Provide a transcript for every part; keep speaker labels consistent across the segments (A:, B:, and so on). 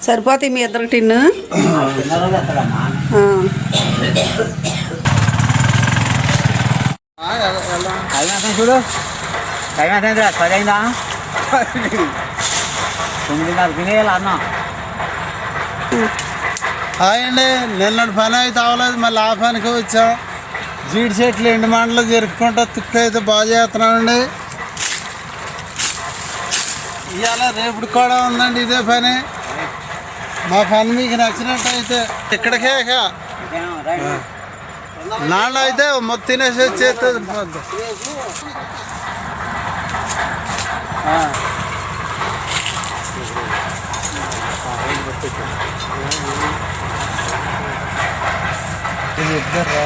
A: సరిపోతాయి మీ ఇద్దరికి టిన్ను.
B: చూడు టైం ఎంత 10 అయిందా? 9:30 తినేయాలి అన్న.
C: హాయ్ అండి. నిన్నటి పని అయితే అవ్వలేదు, మళ్ళీ ఆ పనికి వచ్చాం. జీడి చెట్లు ఎండు మంటలు జరుపుకుంటా తుక్కు అయితే బాగా చేస్తున్నామండి. ఇవాళ రేపు కూడా ఉందండి ఇదే పని. మా పని మీకు నచ్చినట్టయితే ఇక్కడికే నాన్న అయితే మొత్తం తినేసి వచ్చేస్తుంది. ఇద్దరు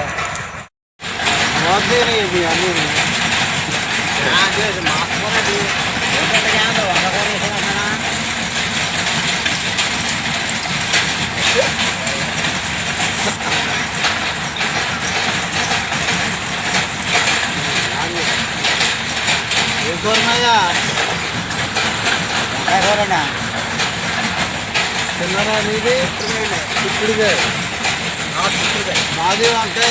C: తిన్నారా? నీది చిక్కుడుగా మాది అంటే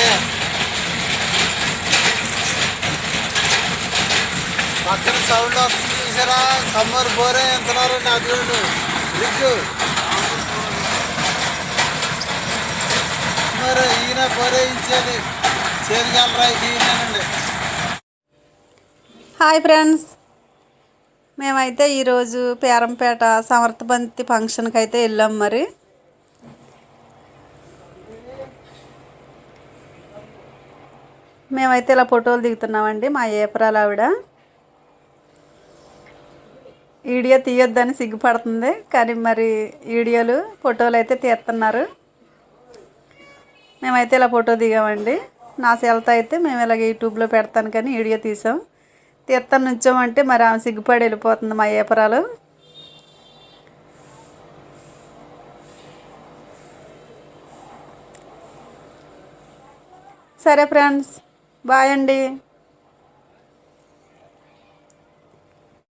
C: పక్కన సౌండ్ వస్తుంది చూసారా? సమ్మర్ బోరే ఎంతున్నారండి. అది ఫ్రిడ్జ్ మరి ఈయన బోరే ఇచ్చేది చేతికెళ్ళరా ఈయనండి.
A: హాయ్ ఫ్రెండ్స్, మేమైతే ఈరోజు పేరంపేట సమర్థబంతి ఫంక్షన్కి అయితే వెళ్ళాం. మరి మేమైతే ఇలా ఫోటోలు దిగుతున్నామండి. మా ఏప్రాలు ఆవిడ వీడియో తీయొద్దని సిగ్గుపడుతుంది, కానీ మరి ఫోటోలు అయితే తీస్తున్నారు. మేమైతే ఇలా ఫోటో దిగామండి. నా సెల్తో అయితే మేము ఇలాగ యూట్యూబ్లో పెడతాను కానీ వీడియో తీసాం. తీర్థం నుంచోమంటే మరి ఆమె సిగ్గుపడి వెళ్ళిపోతుంది మా ఏపరాలు. సరే ఫ్రెండ్స్, బాయ్ అండి.